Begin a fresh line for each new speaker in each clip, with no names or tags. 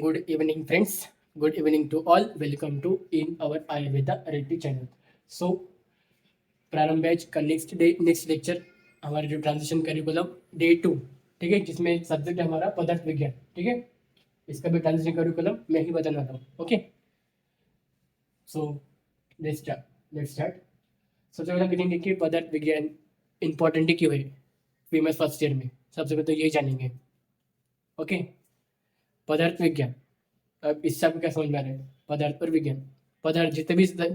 Good evening, friends. Good evening to all. Welcome to in our Ayurveda Reddy channel. So, प्रारंभ batch का next lecture हमारे जो transition curriculum day 2, ठीक है, जिसमें सब्जेक्ट है हमारा पदार्थ विज्ञान, ठीक है। इसका भी ट्रांजिशन करिकुलम मैं ही बताना था, ओके। So let's start. सबसे पहले देखेंगे कि पदार्थ विज्ञान इंपॉर्टेंट क्यों है फीमेल फर्स्ट ईयर में। सबसे पहले तो यही जानेंगे, ओके। पदार्थ विज्ञान, अब इससे आपको क्या समझ में आ रहा है? पदार्थ और विज्ञान, पदार्थ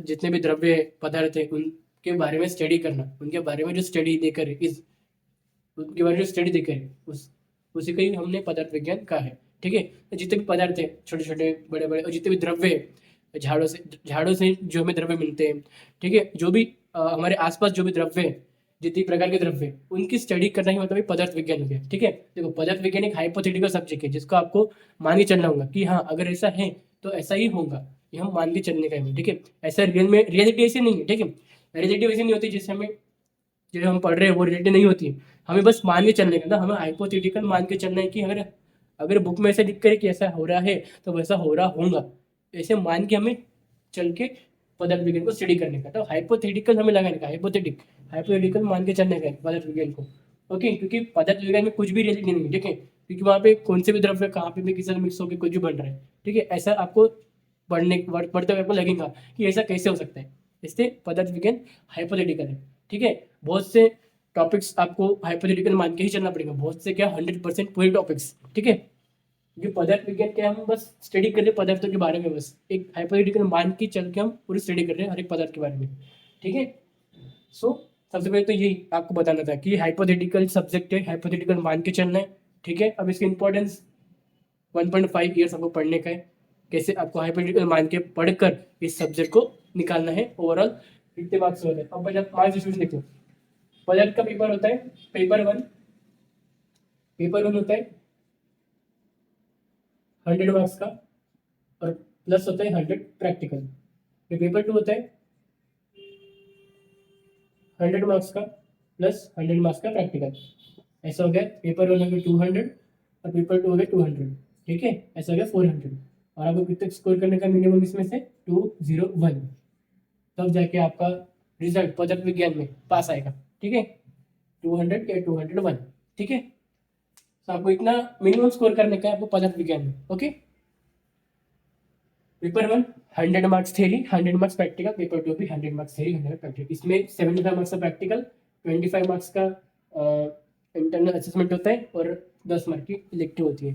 जितने भी द्रव्य पदार्थ है उनके बारे में स्टडी करना, उनके बारे में जो स्टडी देकर उनके बारे में जो स्टडी देकर उसी को ही हमने पदार्थ विज्ञान कहा है, ठीक है। तो जितने भी पदार्थ है, छोटे छोटे बड़े बड़े, और जितने भी द्रव्य है, झाड़ों से जो हमें द्रव्य मिलते हैं, ठीक है, जो भी हमारे आसपास जो भी द्रव्य है, जितनी प्रकार के द्रव्य उनकी स्टडी करना ही मतलब पदार्थ विज्ञान हो गया, ठीक है। देखो, पदार्थ विज्ञान एक हाइपोथेटिकल सब्जेक्ट है जिसको आपको मान के चलना होगा कि हाँ, अगर ऐसा है तो ऐसा ही होगा, ये हम मान के चलने का है, ठीक है। ऐसा रियलिटी ऐसी नहीं है, ठीक है। रियलिटी वैसी नहीं होती जिससे हमें जो हम पढ़ रहे हैं वो रियलिटी नहीं होती, हमें बस मान के चलने का ना, हमें हाइपोथेटिकल मान के चलना है कि अगर बुक में ऐसा लिख कर कि ऐसा हो रहा है तो वैसा हो रहा होगा, ऐसे मान के हमें चल के पदार्थ विज्ञान को स्टडी करने का। तो हाइपोथेटिकल हमें लगाने का, हाइपोथेटिकल मान के चलने का पदार्थ विज्ञान को, ओके। क्योंकि पदार्थ विज्ञान में कुछ भी रियलिटी नहीं है, ठीक है, क्योंकि वहाँ पे कौन से भी द्रव्य कहाँ पे भी किसी से मिक्स होकर कुछ भी बन रहा है, ठीक है। ऐसा आपको पढ़ते हुए आपको लगेगा कि ऐसा कैसे हो सकता है, इससे पदार्थ विज्ञान हाइपोथेटिकल है, ठीक है। बहुत से टॉपिक्स आपको हाइपोथेटिकल मान के ही चलना पड़ेगा, बहुत से क्या 100% पूरे टॉपिक्स, ठीक है। ये पदार्थ विज्ञान क्या, हम बस स्टडी कर रहे हैं पदार्थों के बारे में, बस एक हाइपोथेटिकल मान के चल के हम पूरी स्टडी कर रहे हैं हर एक पदार्थ के बारे में, ठीक है। सो सबसे पहले तो यही आपको बताना था कि हाइपोथेटिकल सब्जेक्ट है, हाइपोथेटिकल मान के चलना है, ठीक है। अब इसकी इंपॉर्टेंस 1.5 ईयर्स आपको पढ़ने का है, कैसे आपको हाइपोथेटिकल मान के पढ़कर इस सब्जेक्ट को निकालना है, ओवरऑल कितने मार्क्स होते हैं। अब मार्क्स देखो, पदार्थ का पेपर होता है पेपर वन होता है 100 मार्क्स का, और प्लस होता है 100 प्रैक्टिकल। पेपर 2 होता है 100 मार्क्स का प्लस 100 मार्क्स का प्रैक्टिकल। ऐसा हो गया, पेपर 1 हो गया 200 और पेपर 2 हो गया 200, ठीक है। ऐसा हो गया 400। और आपको कितने स्कोर करने का मिनिमम इसमें से 201, तब जाके आपका रिजल्ट पदार्थ विज्ञान में पास आएगा, ठीक है। 200 या 201, ठीक है। तो आपको इतना मिनिमम स्कोर करने का है आपको पदार्थ विज्ञान में, okay. Paper 1 100 marks theory, 100 marks practical. Paper 2 भी 100 मार्क्स थ्योरी, 100 प्रैक्टिकल। इसमें 75 मार्क्स का प्रैक्टिकल, 25 मार्क्स का इंटरनल असेसमेंट होता है, और 10 मार्क की इलेक्टिव होती है,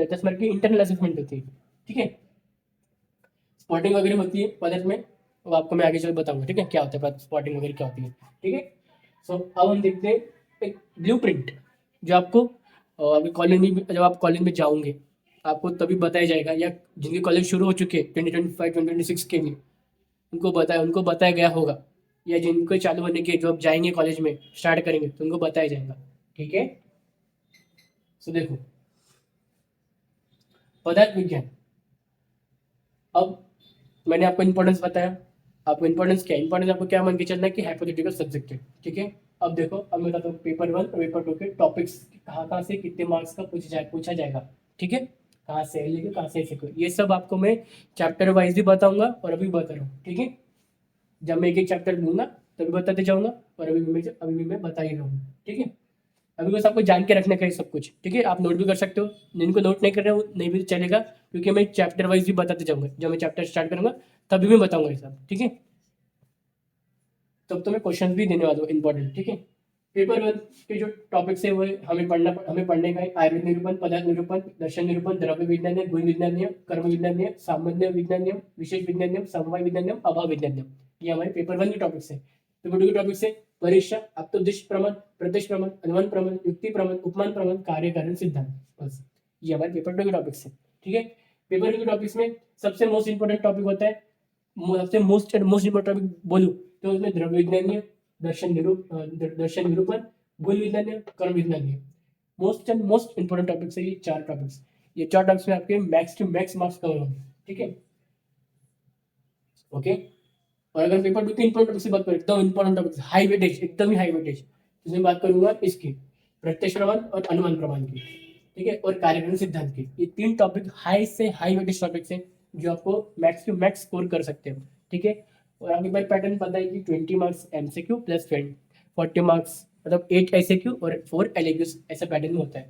10 मार्क की इंटरनल असेसमेंट होती है, ठीक है। स्पॉटिंग वगैरह होती है पदार्थ में, वो आपको मैं आगे चल बताऊंगा, ठीक है, क्या होता है स्पॉटिंग वगैरह क्या होती है, ठीक है। सो अब हम देखते हैं एक ब्लूप्रिंट जो आपको अभी कॉलेज में, जब आप कॉलेज में जाओगे आपको तभी बताया जाएगा, या जिनके कॉलेज शुरू हो चुके हैं 2025 2026 के लिए उनको बताया गया होगा, या जिनको चालू होने के जो अब जाएंगे कॉलेज में स्टार्ट करेंगे तो उनको बताया जाएगा, ठीक है। सो देखो, पदार्थ विज्ञान, अब मैंने आपको इंपॉर्टेंस बताया। आपको इंपॉर्टेंस आपको क्या मान के चलना है कि हाइपोथेटिकल सब्जेक्ट है, ठीक है। अब देखो, अब मैं बताता हूँ पेपर 1 और पेपर 2 के टॉपिक्स कहाँ से कितने मार्क्स का पूछा जाएगा, ठीक है। कहाँ से लेके कहाँ से ऐसे, ये सब आपको मैं चैप्टर वाइज भी बताऊंगा और अभी बता रहा हूँ, ठीक है। जब मैं एक एक चैप्टर लूंगा तभी बताते जाऊंगा, और अभी मैं बता ही रहा हूँ, ठीक है। अभी बस आपको जान के रखने का है सब कुछ, ठीक है। आप नोट भी कर सकते हो, जिनको नोट नहीं कर रहे हो नहीं भी चलेगा, क्योंकि मैं चैप्टर वाइज भी बताते जाऊंगा। जब मैं चैप्टर स्टार्ट करूंगा तभी मैं बताऊंगा ये सब, ठीक है। तब तो मैं क्वेश्चन भी देने वाला हूँ इंपॉर्टेंट, ठीक है। पेपर 1 के जो टॉपिक्स है वो हमें पढ़ने का है आयुर्वेद निरूपण, पदार्थ निरूपण, दर्शन निरूपण, द्रव्य विज्ञान नियम, गुण विज्ञान नियम, कर्म विज्ञान नियम, सामान्य विज्ञान नियम, विशेष विज्ञान नियम, समवाय विज्ञान नियम, अभाव विज्ञान नियम। ये हमारे पेपर 1 के टॉपिक्स है। पेपर 2 के टॉपिक्स है परीक्षा, अप्तोदिश प्रमाण, प्रत्यक्ष प्रमाण, अनुमान प्रमाण, युक्ति प्रमाण, उपमान प्रमाण, कार्य कारण सिद्धांत, बस ये हमारे पेपर 2 के टॉपिक्स है, ठीक है। पेपर 2 के टॉपिक्स में सबसे मोस्ट इंपोर्टेंट टॉपिक होता है, सबसे मोस्ट इंपोर्टेंट टॉपिक बोलूं तो उसमें द्रव्य विज्ञान, दर्शन निरूपण, गुण विज्ञान, कर्म विज्ञान, मोस्ट इंपोर्टेंट टॉपिक्स है ये 4 टॉपिक्स। ये 4 टॉपिक्स में आपके max to max marks cover होंगे, ठीक है, ओके। और अगर पेपर 2 के इंपोर्टेंट टॉपिक से बात करें तो इंपोर्टेंट टॉपिक्स हाई वेटेज, एकदम ही हाई वेटेज, इसमें बात करूंगा इसकी प्रत्यक्ष प्रमाण और अनुमान प्रमाण की, ठीक है, और कार्यकारण सिद्धांत की। ये 3 टॉपिक हाई से हाई वेटेज टॉपिक्स हैं जो आपको मैक्स टू मैक्स स्कोर कर सकते हो। ठीक है, और आपके पास पैटर्न पता है कि 20 मार्क्स एमसीक्यू प्लस 40 मार्क्स, मतलब 8 एसएक्यू और 4 एलएक्यूज, ऐसा पैटर्न होता है।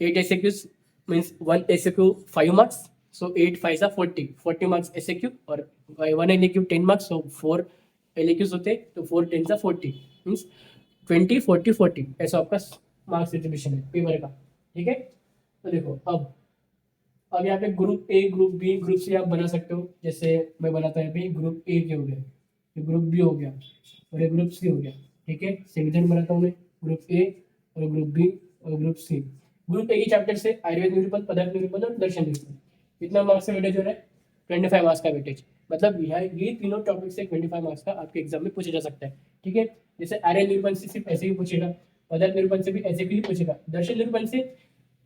8 एसएक्यूज मीन्स 1 एसएक्यू 5 मार्क्स, सो 8 5 40 मार्क्स एसएक्यू, और 1 एलएक्यू 10 मार्क्स, सो 4 एलएक्यूज होते हैं, तो 4 10 40 मीन्स 20 40 40, ऐसा आपका मार्क्स डिस्ट्रीब्यूशन है पेपर का। ठीक है, तो देखो अब यहाँ पे group A, group B, group C आप बना सकते हो। जैसे मैं बनाता हूँ, ग्रुप ए के हो गया, ये ग्रुप बी हो गया, और ये ग्रुप सी हो गया। ठीक है, संविधान बनाता हूँ मैं, ग्रुप ए और ग्रुप बी और ग्रुप सी। ग्रुप ए की चैप्टर से आयुर्वेद निरूपण, पदार्थ निरूपण और दर्शन निरूपण, कितना मार्क्स का वेटेज हो रहा है? 25 मार्क्स का वेटेज। मतलब ये तीनों टॉपिक से 25 मार्क्स का आपके एग्जाम में पूछा जा सकता है। ठीक है, जैसे आयुर्वेद निरूपण से सिर्फ ऐसे ही पूछेगा, पदार्थ निरूपण से भी ऐसे ही पूछेगा, दर्शन निरूपण से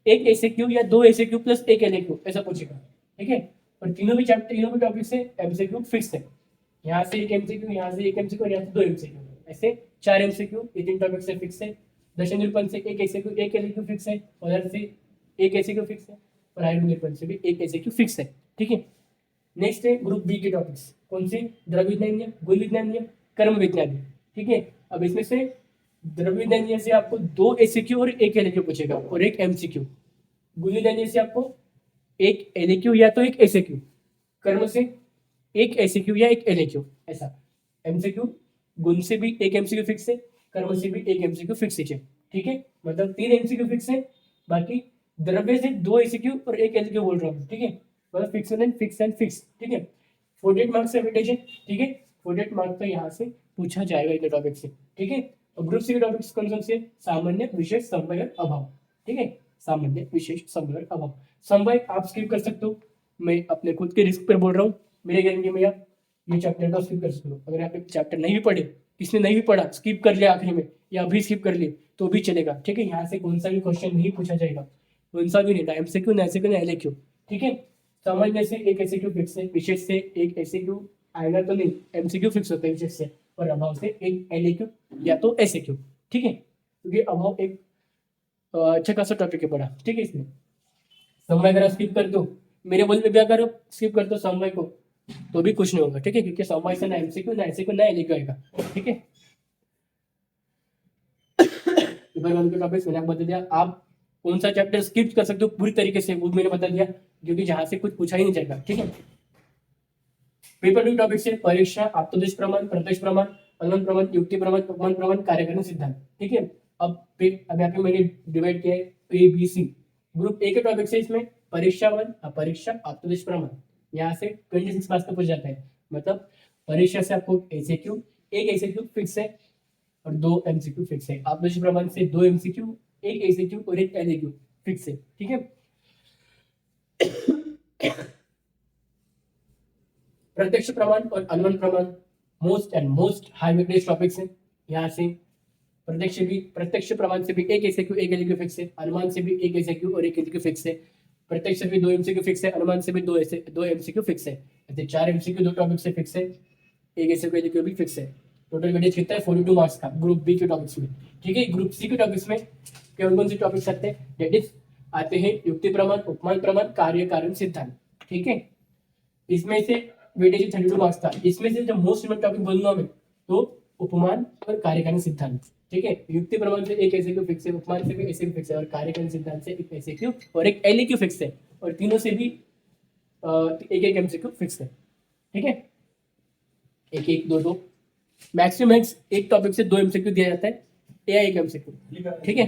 एक एसएक्यू या 2 एसएक्यू प्लस एक एलएक्यू ऐसा पूछेगा। ठीक है, और तीनों भी चैप्टर, तीनों भी टॉपिक से एमसीक्यू फिक्स है। यहाँ से एक एमसीक्यू, यहाँ से एक एमसीक्यू और यहाँ से 2 एमसीक्यू, ऐसे 4 एमसीक्यू ये 3 टॉपिक से फिक्स है। दर्शन निरूपण से एक एसएक्यू, एक एलएक्यू फिक्स है, उधर से एक एसएक्यू फिक्स है, और आयुर्वेद निरूपण से भी एक एसएक्यू फिक्स है। ठीक है, नेक्स्ट है ग्रुप बी के टॉपिक्स। कौन से? द्रव्य विज्ञान नियम, गुण विज्ञान नियम, कर्म विज्ञान नियम। ठीक है, अब इसमें से द्रव्य विज्ञान नियम से आपको 2 एसएक्यू और एक एलएक्यू पूछेगा और एक एमसीक्यू। गुण विज्ञान से आपको एक एलएक्यू या तो एक एसएक्यू, कर्म से एक एसएक्यू या एक एलएक्यू, ऐसा एमसीक्यू। गुण से भी एक एमसीक्यू फिक्स है, कर्म से भी एक एमसीक्यू फिक्स है। ठीक है, मतलब 3 एमसीक्यू फिक्स है, बाकी द्रव्य से 2 एसएक्यू और एक एलएक्यू बोल रहा हूँ। ठीक है, मतलब fix and fix and fix. ठीक है, 48 मार्क्स का वेटेज है। ठीक है, 48 मार्क्स तो यहाँ से पूछा जाएगा इन टॉपिक से। ठीक है, और ग्रुप सी के टॉपिक्स कौन कौन से? सामान्य, विशेष, समय और अभाव। ठीक है, सामान्य, विशेष, समय और अभाव। समय आप स्किप कर सकते हो, मैं अपने खुद के रिस्क पर बोल रहा हूँ। मेरे गारंटी में आप ये चैप्टर का स्किप कर सकते हो। अगर आप एक चैप्टर नहीं भी पढ़े, किसने नहीं भी पढ़ा, स्किप कर लिया आखिरी में या अभी स्किप कर लिए तो भी चलेगा। ठीक है, यहाँ से कौन सा भी क्वेश्चन नहीं पूछा जाएगा, कौन सा भी नहीं, ना एमसीक्यू, ना एसएक्यू, ना एलएक्यू। ठीक है, सामान्य से एक एसएक्यू फिक्स है, विशेष से एक एसएक्यू आएगा तो नहीं, एमसीक्यू फिक्स होता है विशेष से, और अभाव से एक एलएक्यू या तो एसएक्यू। ठीक है, क्योंकि अभाव एक अच्छा खासा टॉपिक है बड़ा। ठीक है, इसमें समय अगर आप स्किप कर दो, मेरे बोल में भी अगर स्किप कर दो समय को, तो भी कुछ नहीं होगा। ठीक है, क्योंकि समय से ना एमसीक्यू, ना एसएक्यू, ना एलएक्यू आएगा। ठीक है, टॉपिक मैंने आपको बता दिया। आप कौन सा चैप्टर स्किप कर सकते हो पूरी तरीके से, वो मैंने बता दिया, क्योंकि जहां से कुछ पूछा ही नहीं जाएगा। ठीक है, पेपर 2 टॉपिक से परीक्षा, आत्मोपदेश प्रमाण, प्रत्यक्ष प्रमाण, अनुमान प्रमाण, युक्ति प्रमाण, उपमान प्रमाण, कार्यकारण सिद्धांत। ठीक है, अब यहाँ पे मैंने डिवाइड किया है A B C. Group A के टॉपिक से इसमें परीक्षा 1, परीक्षा, आत्मोपदेश प्रमाण, यहाँ से 26 मार्क्स का पूछ जाता है। मतलब परीक्षा से आपको एसएक्यू, एक एसएक्यू फिक्स है और 2 एमसीक्यू फिक्स है। आत्मोपदेश प्रमाण से 2 एमसीक्यू, एक एसएक्यू और एक एलएक्यू फिक्स है। ठीक है, प्रत्यक्ष प्रमाण और अनुमान प्रमाण मोस्ट हाई वेटेज टॉपिक्स हैं। यहाँ से प्रत्यक्ष प्रमाण से भी एक एसएक्यू, एक एलएक्यू फिक्स है, अनुमान से भी एक एसएक्यू और एक एलएक्यू फिक्स है, प्रत्यक्ष से भी 2 एमसीक्यू फिक्स है, अनुमान से भी 2 एमसीक्यू फिक्स है। ऐसे 4 एमसीक्यू 2 टॉपिक से फिक्स है, एक एसएक्यू एलएक्यू भी फिक्स है। टोटल वेटेज कितना है? 42 मार्क्स का ग्रुप बी के टॉपिक्स में। ठीक है, ग्रुप सी के टॉपिक्स में कौन कौन से टॉपिक्स आते हैं? दैट इज आते हैं युक्ति प्रमाण, उपमान प्रमाण, कार्य कारण सिद्धांत। ठीक है, इसमें से वेटेज 32 मार्क्स था। इसमें से जो मोस्ट इम्पोर्टेंट टॉपिक बोलूंगा मैं, तो उपमान और कार्यकारण सिद्धांत। ठीक है, युक्ति प्रमाण से एक एसएक्यू फिक्स है, उपमान से भी एसएक्यू फिक्स है, और कार्यकारण सिद्धांत से एक एसएक्यू और एक एलएक्यू फिक्स है, और तीनों से भी एक एक एमसीक्यू फिक्स है। ठीक है, एक एक दो दो, मैक्सिमम एक टॉपिक से 2 एमसीक्यू दिया जाता है या एक एमसीक्यू। ठीक है,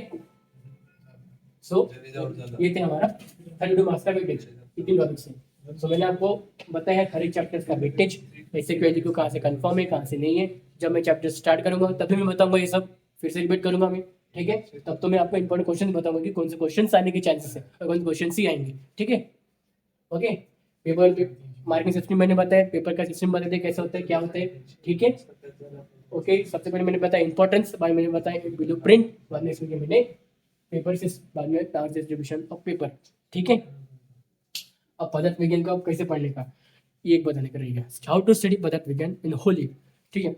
सो ये थे हमारा 32 मार्क्स का वेटेज तीन टॉपिक से। सो मैंने आपको बताया है हर एक चैप्टर का वेटेज, ऐसे क्वेश्चन कहाँ से कंफर्म है, कहाँ से नहीं है। जब मैं चैप्टर स्टार्ट करूंगा तभी मैं बताऊंगा ये सब, फिर से रिपीट करूंगा मैं। ठीक है, तब तो मैं आपको इंपॉर्टेंट क्वेश्चन बताऊंगा कि कौन से क्वेश्चन आने के चांसेस है और कौन से क्वेश्चन ही आएंगे। ठीक है, ओके। पेपर मार्किंग सिस्टम मैंने बताया, पेपर का सिस्टम बता दिया कैसा होता है, क्या होता है। ठीक है, ओके। सबसे पहले मैंने बताया इंपॉर्टेंस, बाद मैंने बताया ब्लू प्रिंट, बाद में इसमें मैंने पेपर से बाद में टास्क डिस्ट्रीब्यूशन ऑफ पेपर। ठीक है, अब पदार्थ विज्ञान को अब कैसे पढ़ने का ये एक बताने का रहेगा, हाउ टू स्टडी पदार्थ विज्ञान इन होली। ठीक है,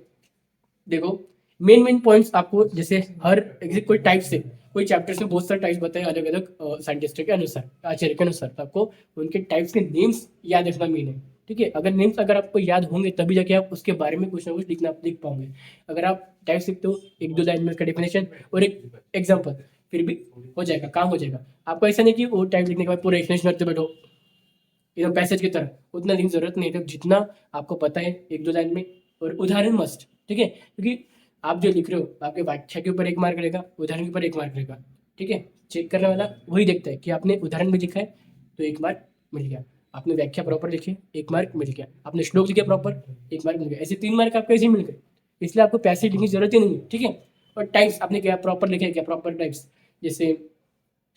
देखो मेन पॉइंट्स आपको, जैसे हर कोई टाइप से कोई चैप्टर्स में बहुत सारे टाइप्स बताए अलग अलग साइंटिस्ट के अनुसार, आचार्य के अनुसार, तो आपको उनके टाइप्स के नेम्स याद रखना मेन है। ठीक है, अगर नेम्स अगर आपको याद होंगे तभी जाके आप उसके बारे में कुछ ना कुछ लिख पाओगे। अगर आप टाइप्स लिखते हो 1-2 लाइन में उसका डेफिनेशन और एक एग्जाम्पल, फिर भी हो जाएगा, काम हो जाएगा। आपको ऐसा नहीं कि वो टाइप लिखने के बाद पूरा एक्सप्लेनेशन करते बैठो एकदम पैसेज की तरह, उतना दिन जरूरत नहीं है। तो जितना आपको पता है 1-2 लाइन में, और उदाहरण मस्ट, ठीक है, क्योंकि आप जो लिख रहे हो आपके व्याख्या के ऊपर 1 मार्क रहेगा, उदाहरण के ऊपर 1 मार्क रहेगा। ठीक है, चेक करने वाला वही देखता है कि आपने उदाहरण में लिखा है तो 1 मार्क मिल गया, आपने व्याख्या प्रॉपर लिखी 1 मार्क मिल गया, आपने श्लोक लिखा प्रॉपर 1 मार्क मिल गया, ऐसे 3 मार्क आपको ऐसे ही मिल गए। इसलिए आपको पैसेज लिखने की जरूरत ही नहीं है। ठीक है, और टाइप्स आपने क्या प्रॉपर लिखे, क्या प्रॉपर टाइप्स, जैसे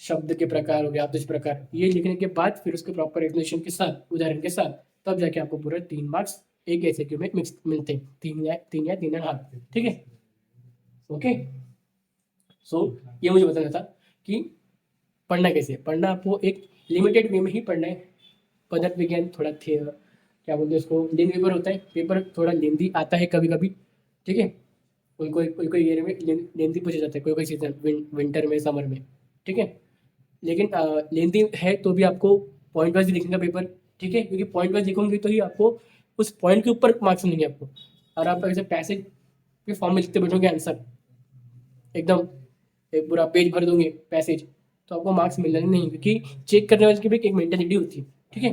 शब्द के प्रकार हो गया, आदेश प्रकार, ये लिखने के बाद फिर उसके प्रॉपर एक्सप्लेनेशन के साथ, उदाहरण के साथ, तब जाके आपको पूरे 3 मार्क्स एक ऐसे क्यू में मिक्स मिलते हैं, 3 या 3.5। ठीक है, ओके। सो ये मुझे बताना था कि पढ़ना कैसे है। पढ़ना आपको एक लिमिटेड वे में ही पढ़ना है। पदार्थ विज्ञान थोड़ा क्या बोलते हैं उसको, लेंदी पेपर होता है, पेपर थोड़ा लेंदी आता है कभी कभी। ठीक है, कोई ईयर में लेंदी पूछा जाता है, कोई सीजन, विंटर में, समर में। ठीक है, लेकिन लेंदी है तो भी आपको पॉइंट वाइज लिखने का पेपर। ठीक है, क्योंकि पॉइंट वाइज लिखोगे तो ही आपको उस पॉइंट के ऊपर मार्क्स मिलेंगे आपको। और आप ऐसे पैसेज के फॉर्म में लिखते बैठोगे आंसर, एकदम एक पूरा पेज भर दोगे पैसेज, तो आपको मार्क्स मिलने नहीं, क्योंकि चेक करने वाले की भी एक मेंटेलिटी होती है। ठीक है,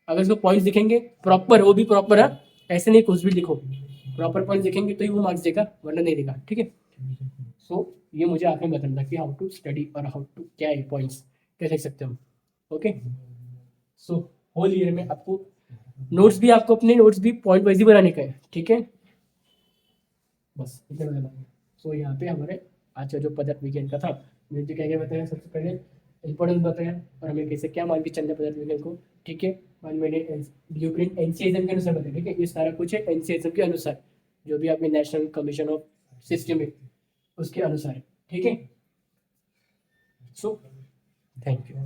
अगर इसको पॉइंट्स दिखेंगे प्रॉपर, वो भी प्रॉपर है, ऐसे नहीं कुछ भी लिखो, प्रॉपर पॉइंट्स दिखेंगे तो ही वो मार्क्स देगा, वरना नहीं देगा। ठीक है, सो ये मुझे आखिर में बताना था कि हाउ टू स्टडी और हाउ टू क्या है पॉइंट्स कैसे लिख सकते हम। ओके, सो होल ईयर में आपको नोट्स भी, आपको अपने नोट्स भी पॉइंट वाइज ही बनाने का है। ठीक है, बस इतना बताना है। सो यहाँ पे हमारे आज का जो पदार्थ विज्ञान का था, मुझे क्या क्या बताया, सबसे पहले इंपॉर्टेंस बताया और हमें कैसे क्या मान के चलना पदार्थ विज्ञान को। ठीक है, और मैंने ब्लूप्रिंट एनसीएसएम के अनुसार बताया। ठीक है, ये सारा कुछ है एनसीएसएम के अनुसार, जो भी आपके नेशनल कमीशन ऑफ सिस्टम है उसके अनुसार। ठीक है, सो थैंक यू।